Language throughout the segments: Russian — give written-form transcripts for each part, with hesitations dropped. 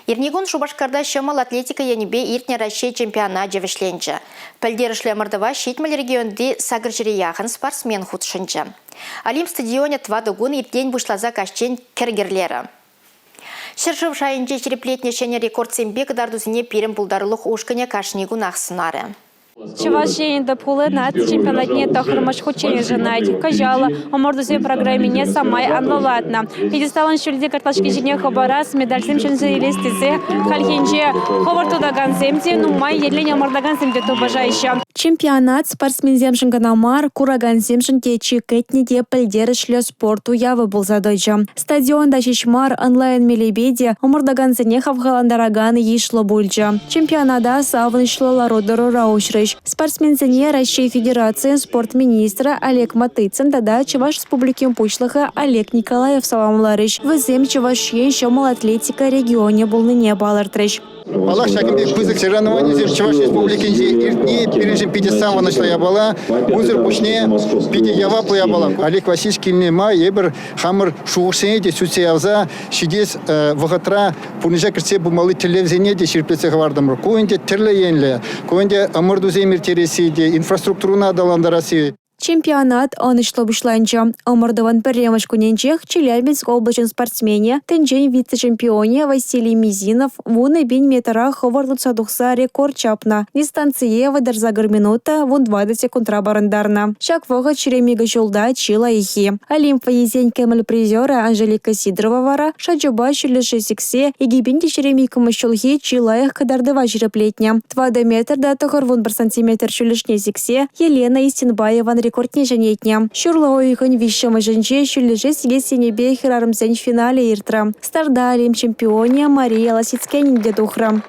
Ирнигун Шубашкарда шамал атлетика янебе иртне Россия чемпионат жевешленче. Пәлдерішлі мырдыва шетмел регионде сагыржыре яғын спортсмен худшынчы. Алим стадионе твадыгун иртден бушлаза кашчен кергерлері. Шыршыв шайынче череплетне шене рекорд сембе кадардузине пирім булдарлық ушкыне кашнигун ақсынары. Чевашенда пулы на чемпионатне тахырмаш хочене женайти. Кажала, омордузе программе не самай анвалатна. Пьедесталын шульде карташки жене хабарас, медальсем шельзе илестизе, хальхенче, ховартудаган земте, нумай едлене омордаган земте тубажайша. Чемпионат спортсмензем шынганамар, кураган земшын течи кэтниде пілдерішлі спорту явы был задойча. Стадионда шишмар онлайн мелебеде, омордаган зене хавгаландараганы ешло бульча. Чемпионада савын шло лародыру раушры. Спортсмензене России Федерации спортминистра Олег Матыцын тада Чуваш Республики Пучлыха Олег Николаев саламларыш. Вызем Чувашьен шамал атлетика регионе был не балартрыш. Аллах шагимде кузык сержанований зем Чуваш Республики иртни пережим пятисамва начала я была, узыр пушне пяти ява плая была. Олег Васильевич ма ебер хамыр шуғышсене сүтсеявза шидес вағатра пунижа кірсе бумалы телевизионе де шерпесе ғавардымыр. Коенде тірлі енлі, коенде амырду земір тересі де инфраструктуруна адаландарасы. Чемпионат анышлы бушланча. Омырдыван пірремыш күненчех Челябинск облачын спортсмене, тенчен вице-чемпионе Василий Мизинов вуны бен метра ховарлыца духса рекорд чапна. Дистанция выдарзагыр минута вун 20 секундра барандарна. Шак вога черемига жолда чила ихи. Олимпа езень кемел призера Анжелика Сидорова вара, шаджуба шулеши сексе, егибинти черемика мышчулхи чила их кадардыва жиреплетня. 2 метр да тохор вун 1 сантиметр шулешне сексе Елена Истинбаева рекордне жанетня. Шурла ойхын вишшама жанче шулеже сигесене бе хирарымзен в финале иртра. Старда Олимп чемпионе Мария Ласицкенин дедухра.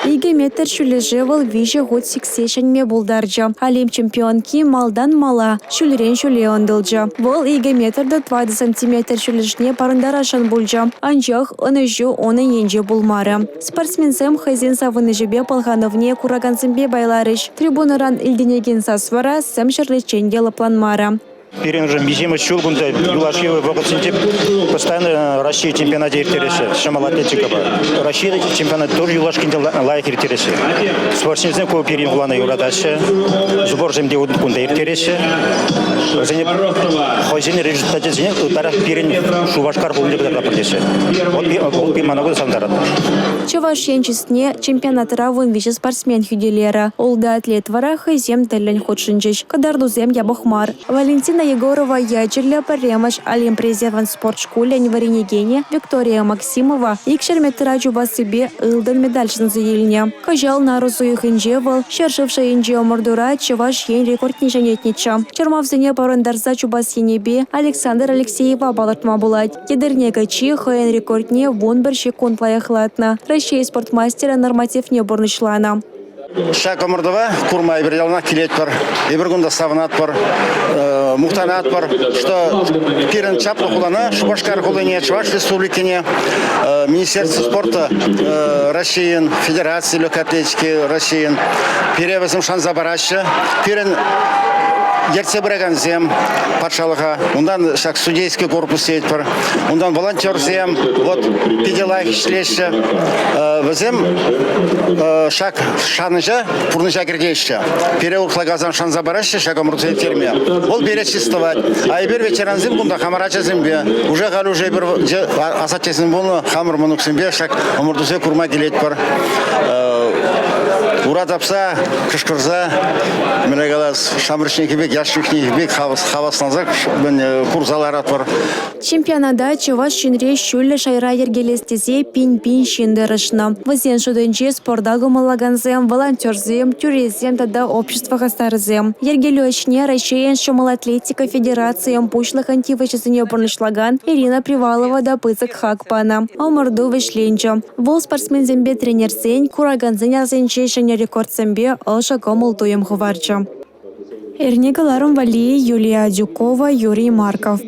Иге метр шулеже вал виже год сиксешенме булдарджа. Олимп чемпионки малдан мала, шулерен шуле ондылджа. Вал иге метрда 20 сантиметр шулешне парындарашан булджа. Анчах оныжу оны енже булмары. Спортсменсем хазин савыны жебе полхановне курагансымбе байларыш. Трибунаран илденеген сасвара сэм шырлечен делапланмара. Перенжем бежим из Чулгунда, Юлашевы, Воготсинтип, постоянно Россия чемпионате иртересе, шамал атлетика. Россия чемпионат тоже Юлашкинде лайк иртересе. Спортсмензем кого перен глана юрадаше, сбор земде удкунда иртересе. Зене хозяин результате зене утара перен Шубашкар булды когда протесе. Вот биманагу сандарат. Чувашьен честне чемпионат равын виже спортсмен хюделера. Олда атлет вара хозяин телен ходшинчиш. Кадардузем ябахмар. Валентина Егорова ячерля паремаш Олимп резерван спортшколе Неваренегене Виктория Максимова икшерметра жуба себе ылдан медальшын заеліне. Кажал нарусу ихынжевал, шершившая инже омордура Чувашьен рекордне жанетнича. Чермавзене парындарза жуба сенебе Александр Алексеева балартма булать. Едерне качи хаен рекордне вон бір шекунд лаяхлатна. Россия спортмастера норматив не борнышлана. Шак омырдыва курмай бір ялына келет бар, ебіргунда савынат бар, мұқтанат бар, что пирен чаплы құлана, Шубашкар құлыне, Чуваш республикине, Министерство спорта Россиян, Федерации легкой атлетики Россиян, перевозим шанза бараща, пирен Ерце біреген зем патшалыға, ондан шак судейский корпус сейт бар, ондан волонтер зем, вот педелайх ішлеші, візем шак шаныжа, пурныжа кірдейші. Пере урқлагазан шанза барашы, шак омыртуе терме. Ол бере чистовать. А ебер ветеран зем бұнда хамарача зембе. Уже ғалу же бір асатча зем бұны хамыр мұнық зембе, шак омыртуе курма келет бар. Урадапса, кышкырза, менегалас, шамрышнеки бек, яшвихнеки бек, хавасланзак, курзаларат бар. Чемпионада Чуваш шинре шулле шайра ергелестезе пин-пин шиндырышна. Вазен шуденче спордагу малаганзем, волонтерзем, тюрезем, тада общество хастарзем. Ергелёчне Россиян шамал атлетика Федерациям пушлых антивычесыне борнышлаган Ирина Привалова да пыцак хакпана. Омырду вышленча. Вол спортсмензембе тренерсен, кураганзен язенче рекорд сембе алша комыл туем хуварча. Эрнегаларум Вали, Юлия Дюкова, Юрий Марков.